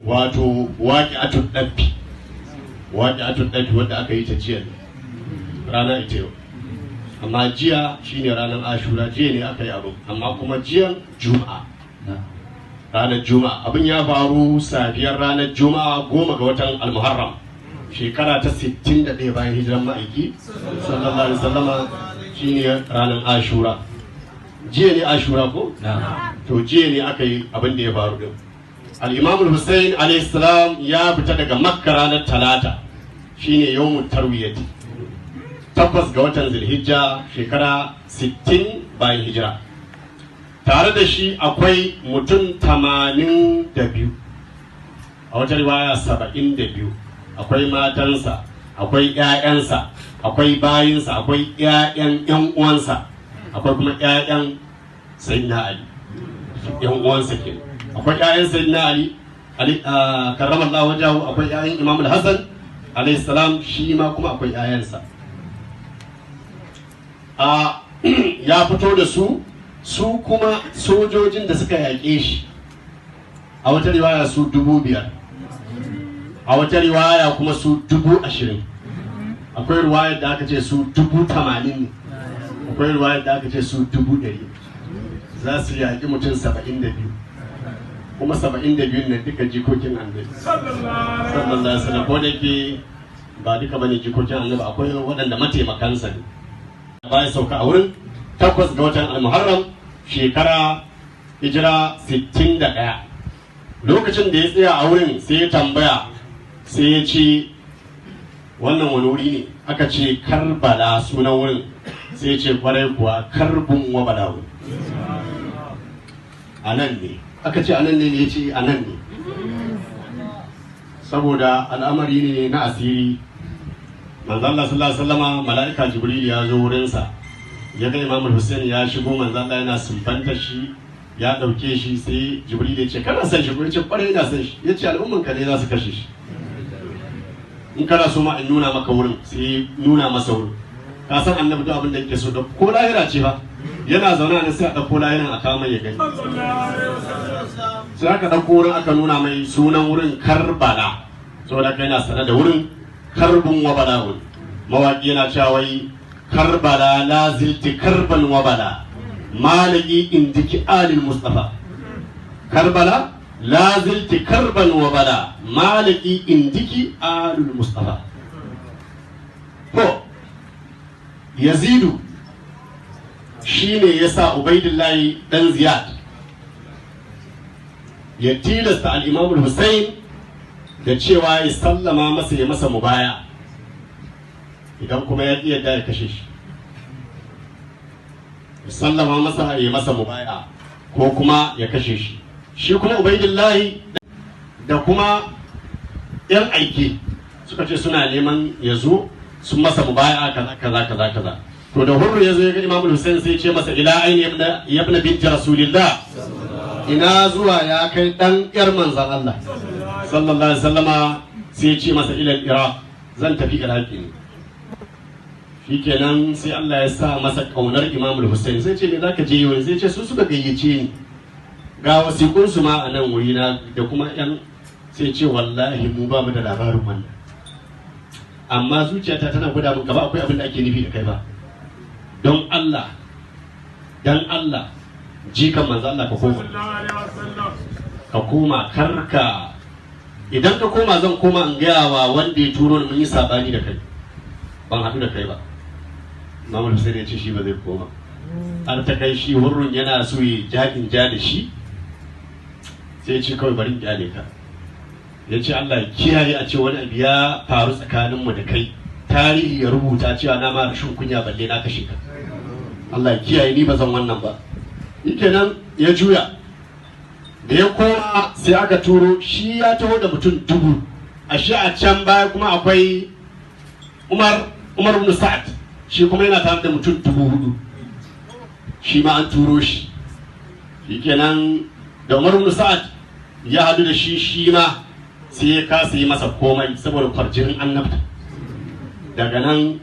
wato waqi'atul dabbi wanda aka yi ta jiya rana ita yau, amma jiya shine ranar ashura, jiya ne aka yi abu, amma kuma jiyan juma'a, ranar juma'a abin ya faru safiyar ranar juma'a 10 ga watan almuharram shekara ta 61 bayan hijiran ma'aiki sallallahu alaihi wasallama, shine ranar ashura. Jiya ne ashura ko? To jiya ne aka yi abin da ya faru din. Al-Imam Hussein alayhi salam ya fita daga Makka ranar Talata, shine yawmut tarwiyati, 8 ga watan Zulhijja shekara 60 bayan hijira. Tare da shi akwai mutum 82, a wata riwaya 72, akwai matansa, akwai 'ya'yansa, akwai bayinsa, akwai 'ya'yan 'yan uwansa, akwai kuma 'ya'yan Sayyidina Ali, 'yan uwansa kenan. Akwai 'ya'yan Sayyidina Ali karramallahu wajahu, akwai 'ya'yan Imam al-Hassan alayhi salam, shi ma kuma akwai 'ya'yansa. Ya fito da su kuma sojojin da suka yaƙe shi, a wata riwaya su 5,000, a wata riwaya kuma su 20,000, akwai riwayar da aka ce su 80,000 ne, akwai riwayar da aka ce su 100,000. Za su yaƙi mutum 72, kuma 72 ne duka jikokin annabi sallallahu alaihi wasallam, ko da ke ba duka bane jikokin annabi, akwai waɗanda mataimakansa ne. Bayan sauka a wurin 8 ga watan al-muharram shekara hijira 61, lokacin da ya tsaya a wurin sai ya tambaya, sai ya ce wannan wani wuri ne? Aka ce Karbala sunan wurin, sai ya ce kwarai kuwa, karbun wa bala'u. A nan ne, aka ce a nan ne, ya ce a nan ne, saboda al'amari ne na asiri. Manzo Allah sallallahu alaihi wasallama, mala'ika Jibril ya zo wurinsa, ya ga Imam Hussein ya shigo, manzo Allah yana sumbanta shi, ya dauke shi, sai Jibril ya ce kana san shi ko? Ya ce kwarai ina san shi. Ya ce al'umman ka ne za su kashe shi, in kana so ma in nuna maka wurin, sai nuna masa wurin. Ka san annabi duk abin da yake so, da ko lahira ce fa, yana zaune ne sai a dauko lahiran a kawo mai ya gani. Sai aka dauko wurin aka nuna mai sunan wurin Karbala, saboda kai na sanar da wurin karbun wa bala'un. Mawaki yana cewa wai Karbala la zilti karban wa bala, maliki indiki alil Mustafa. Karbala la zilti karban wa bala, maliki indiki alil Mustafa. To Yazidu shine yasa Ubaidullahi dan Ziyad ya tilasta al-Imam al-Hussein da cewa ya sallama masa, ya masa mubaya, idan kuma ya ƙi yadda ya kashe shi. Ya sallama masa, ya masa mubaya, ko kuma ya kashe shi. Shi kuma Ubaidullahi da kuma 'yan aiki suka ce suna neman ya zo, sun masa mubaya kaza. To da Hurru ya zo ya ga Imam Hussein, sai ya ce masa ila aini yabna binti Rasulillah, ina zuwa ya kai dan yar manzan Allah sallallahu alaihi wasallama. Sai ya ce masa ilal Iraq, zan tafi Iraki ne. Shikenan sai Allah ya sa masa kaunar Imam Hussein. Sai ce me zaka je yi? Sai ce su suka gayyace ni, ga wasiƙun su ma a nan wuri na da kuma yan. Sai ce wallahi mu ba mu da labarin wannan, amma zuciyata tana gwada min gaba akwai abin da ake nufi da kai ba. Don Allah, dan Allah, jikan manzo Allah ka koma karka. Idan ka koma zan koma in gaya wa wanda ya turo ni, mun yi sabani da kai, ban haɗu da kai ba. Imam Hussein ya ce shi ba zai koma, har ta kai shi Hurrun yana so ya jaɗin ja da shi, sai ya ce kawai bari in kyale ka. Ya ce Allah ya kiyaye a ce wani abu ya faru tsakaninmu da kai, tarihi ya rubuta cewa na ma rashin kunya balle na kashe ka. Allah ya kiyaye, ni ba zan wannan ba. Kenan ya juya, da ya koma sai aka turo shi, ya taho da mutum 1000. Ashe a can baya kuma akwai Umar ibn Sa'ad, shi kuma yana tare da mutum 4000, shi ma an turo shi. Kenan da Umar ibn Sa'ad ya hadu da shi ma sai ya kasa yi masa komai saboda kwarjinin annabta. Daga nan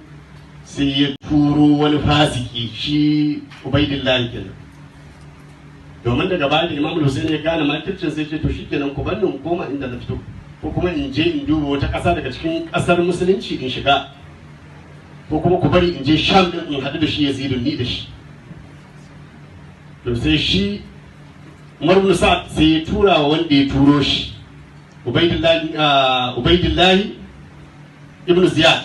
sai ya turo wani fasiki, shi Ubaidullahi kenan, domin daga baya da Imam Hussein ya gane makircin sai ce to shikenan ku bar ni in koma inda na fito ko kuma in je in duba wata ƙasa daga cikin ƙasar musulunci in shiga ko kuma ku bari in je Sham din in haɗu da shi Yazidun ni da shi. To sai shi Umar ibn Sa'ad sai ya tura wa wanda ya turo shi Ubaidillahi ibn Ziyad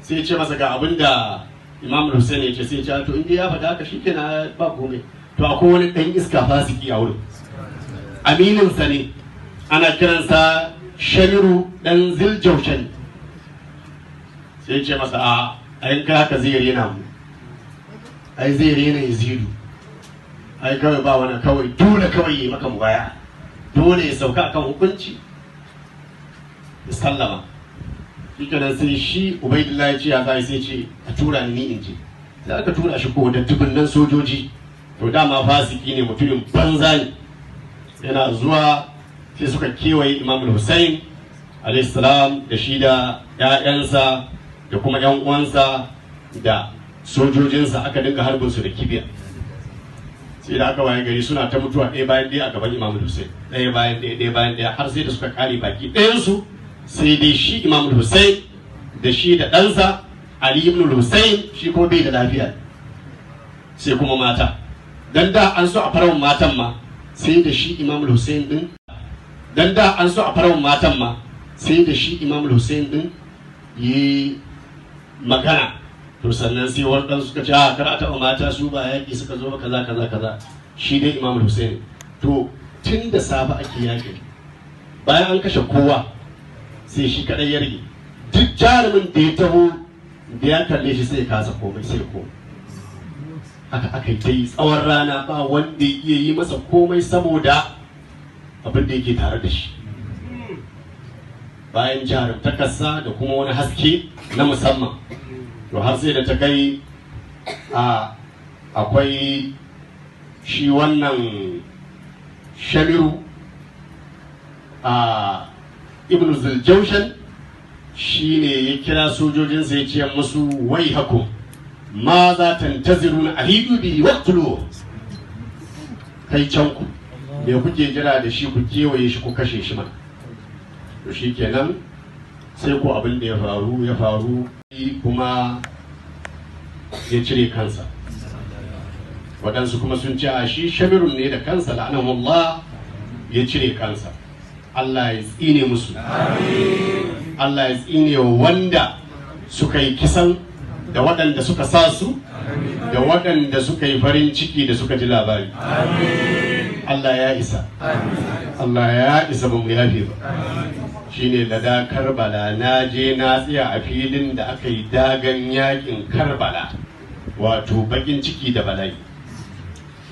sai ya ce masa ga abin da Imam Hussein ya ce, sai ya ce to inda ya faɗa haka shikenan ba komai. To akwai wani ɗan iska fasiki a wurin, amininsa ne, ana kiransa Shamiru ɗan Ziljaushan. Sai ya ce masa a yanka haka zai rena mu, ai zai rena Yazidu, ai kawai ba wani kawai dole kawai yi maka mubaya, dole ya sauka akan hukunci ya sallama. Shikenan sai shi Ubaidillah ya ce ya zai sai ce a tura ni in je. Sai aka tura shi ko da dubunnan sojoji. To dama fasiki ne, mutumin banza ne. Yana zuwa sai suka kewaye Imam Hussein alayhi salam da shi da ƴaƴansa da kuma ƴan uwansa da sojojinsa, aka dinga harbin su da kibiya. Sai da aka waye gari suna ta mutuwa ɗaya bayan ɗaya a gaban Imam Hussein, ɗaya bayan ɗaya har sai da suka kare baki ɗayansu, sai dai shi Imam Hussein da shi da ɗansa Ali ibn Hussein shi kuma bai da lafiya, sai kuma mata. Dan da an so a farawun matan ma sai da shi Imam Hussein din, dan da an so a farawun matan ma sai da shi Imam Hussein din yi magana. To sannan sai waɗansu suka ce a kar a taɓa mata, su ba yaƙi suka zo ba kaza. Shi dai Imam Hussein. To tun da safe ake yaƙi, bayan an kashe kowa sai shi kaɗai ya rage. Duk jarumin da ya taho da ya kalle shi sai ya kasa komai sai komai. Haka aka yi ta yi tsawon rana, ba wanda ya iya yi masa komai saboda abin da yake tare da shi. Bayan jarumtakarsa da kuma wani haske na musamman, to har sai da ta kai akwai shi wannan Shamiru ibn Zuljaushan shi ne ya kira sojojinsa ya ce musu wai hakum ma za ta taziru na ahidu bi waqtulu, kai can ku me kuke jira da shi, ku kewaye shi ku kashe shi mana. To shi kenan sai ko abin da ya faru kuma ya cire kansa. Waɗansu kuma sun ce a shi Shamirun ne da kansa, la'anahullah, ya cire kansa. Allah ya tsine musu, Allah ya tsine wanda suka yi kisan, da waɗanda suka sa su, da waɗanda suka yi farin ciki da suka ji labari. Allah ya isa, Allah ya isa, ba mu yafe ba. Shine lada Karbala, na je na tsaya a filin da aka yi dagan yakin Karbala, wato bakin ciki da bala'i.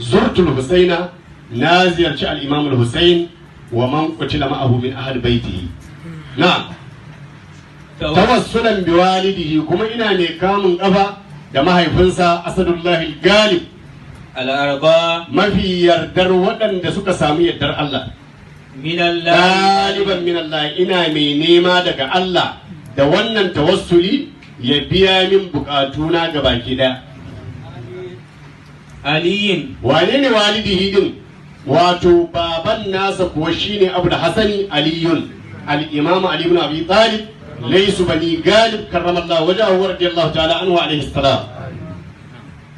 Zurtul Husaina, na ziyarci al-Imam al-Husain wa man qutila ma'ahu min ahli baitihi. Na tawassulan bi walidihi, kuma ina ne kamun kafa da mahaifinsa Asadullah al-Galib al-arba, mafi yardar waɗanda suka sami yardar Allah. Ɗaliban min Allah, ina mai nema daga Allah da wannan tawassuli ya biya min bukatuna ga baki ɗaya. aliyin, wane ne walidihi din? Wato baban nasa kuwa shine Abu da Hasani Aliyun, al-Imam Ali ibn Abi Talib, laysu bani Galib karramallahu wajhahu wa radiyallahu ta'ala anhu alayhi salam.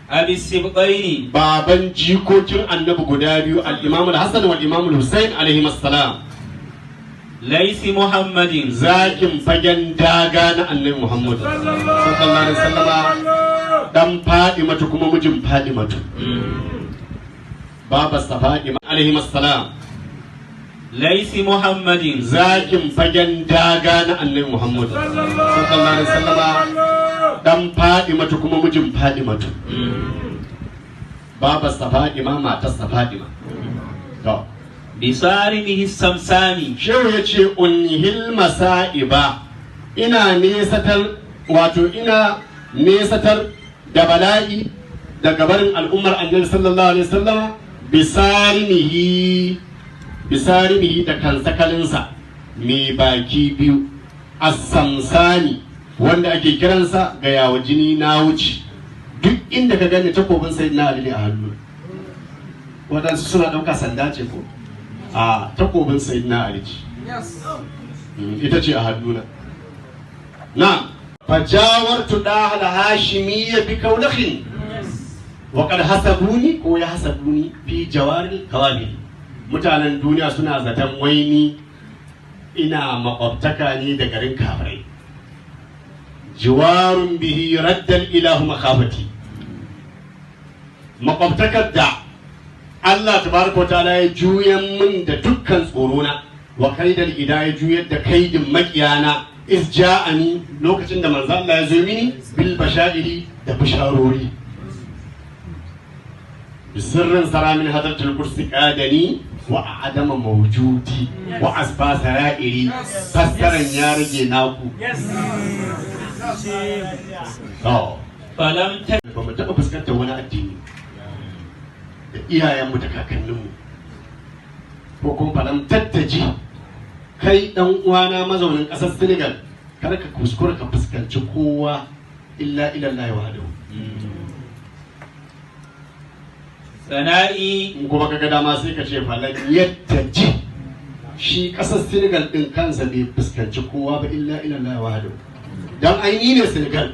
abi sibqaini, baban jikokin annabi guda biyu, al-Imam al-Hasan wal Imam al-Husain alayhi salam. laisi Muhammadin, zakin fagen daga na annabi Muhammad sallallahu alaihi wasallama, dan Fadimatu kuma mijin Fadimatu, babarsa Fadima alaihi salam. laisi Muhammadin, zakin fagen daga na annabi Muhammad sallallahu alaihi wasallama, dan Fadimatu kuma mijin Fadimatu, babarsa Fadima, matarsa Fadima. To bisarimihi samsami, shehu ya ce unnihil masa'iba, ina nesatar da bala'i daga barin al'ummar annabi sallallahu alaihi wasallam. Bisarimihi da kansakalinsa mai baki biyu, as-samsani, wanda ake kiransa ga yawa jini na wuce. Duk inda ka gani takobin sayyidina Ali a hannu, waɗansu suna ɗauka sanda ce ko a takobin sayyidina Ali ita ce a hannuna na fajawartu da hashimiyya bi kaulahin wa qad hasabuni ko ya hasabuni fi jawaril kawabi mutanen duniya suna zaton waini ina makwabtaka ne da garin kafirai jiwarun bihi raddal ilahu makafati makwabtakar da Allah tabaraka wa ta'ala ya juyan min da dukkan tsorona wa kaidal ida ya juyar da kaidin makiyana is ja'ani lokacin da manzo Allah ya zo mini bil bashairi da bisharori bisirrin saramin hadratul kursi qadani wa adama mawjudi wa asba sarairi fassaran ya rage naku falam ta ba mu taɓa fuskantar wani addini da iyayenmu da kakanninmu ko kuma falam tattaji kai dan uwana mazaunin ƙasar Senegal kar ka kuskura ka fuskanci kowa illa ilallahi wahdahu sana'i in kuma kaga dama sai ka ce falam yattaji shi ƙasar Senegal din kansa bai fuskanci kowa ba illa ilallahi wahdahu dan ai ni ne Senegal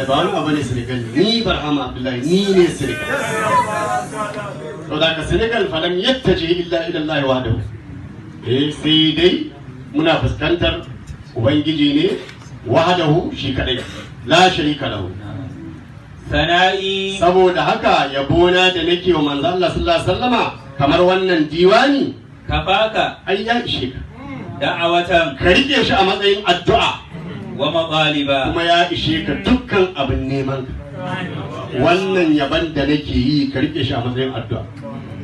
ba wani abu ne Senegal ni Barhama Abdullahi ni ne Senegal to da ka Senegal falam yattaji illa ilallahi wahdahu sai dai muna fuskantar ubangiji ne wahdahu shi kadai la sharika lahu sana'i saboda haka yabona da nake wa manzo Allah sallallahu alaihi wasallama kamar wannan diwani kafaka ai ya ishe ka da'awatan ka rike shi a matsayin addu'a wa maqaliba kuma ya ishe ka dukkan abin neman ka wannan yaban da nake yi ka rike shi a matsayin addu'a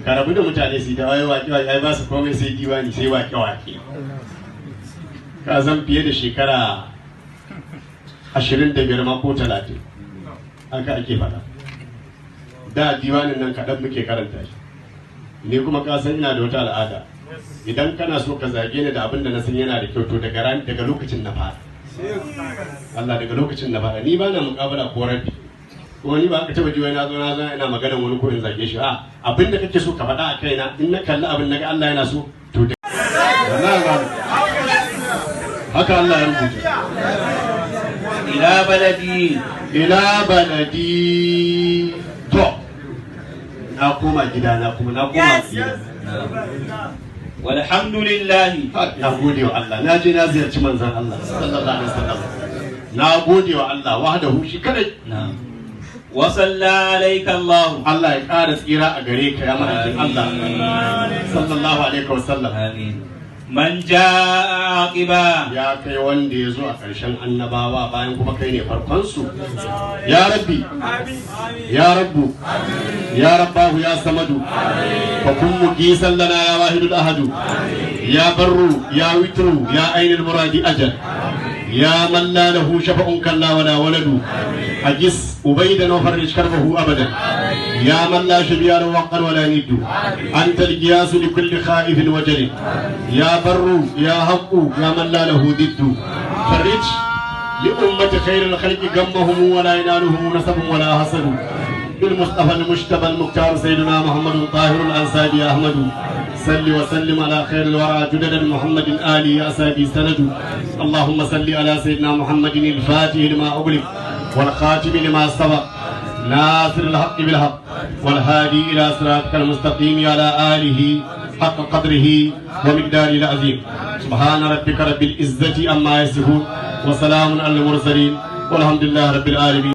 ka rabu da mutane su da waye waƙe waƙe ai ba su komai sai diwani sai waƙe waƙe ka zan fiye da shekara 25 ma ko 30 haka ake faɗa da diwanin nan kaɗan muke karanta shi ni kuma ka san ina da wata al'ada idan kana so ka zage ni da abin da na san yana da kyau to daga lokacin na fara Allah daga lokacin na fara ni ba na muƙabala ko rabi kuma ni ba ka taba ji wai na zo ina maganar wani ko in zage shi a abin da kake so ka faɗa a kaina in na kalli abin naga Allah yana so to da haka Allah ya rubuta ila baladi to na koma gida na koma gida walhamdulillahi na gode wa Allah na je na ziyarci manzon Allah sallallahu alaihi wasallam na gode wa Allah wahdahu shi kadai wa salla alayka Allah Allah ya ƙara tsira a gare ka ya ma'aikin Allah sallallahu alaihi wasallam amin man jaa aqiba ya kai wanda ya zo a ƙarshen annabawa bayan kuma kai ne farkon su ya rabbi ya rabbu ya rabbahu ya samadu fa kun mugisan lana ya wahidul ahadu ya barru ya witru ya ainul muradi ajal يا من لا له شفع كلا ولا ولد أجس أبيدا وفرج كربه أبدا يا من لا شبيه له وقر ولا ند أنت القياس لكل خائف وجل يا بر يا حق يا من لا له ضد فرج لأمة خير الخلق غمهم ولا ينالهم نسب ولا حسد بالمصطفى المجتبى المختار سيدنا محمد طاهر الأنسابي أحمد صل وسلم على خير الورى جدد محمد آله يا أسابي سند اللهم صل على سيدنا محمد الفاتح لما أغلق والخاتم لما سبق ناصر الحق بالحق والهادي إلى صراطك المستقيم على آله حق قدره ومقداره العظيم سبحان ربك رب العزة عما يصفون وسلام على المرسلين والحمد لله رب العالمين.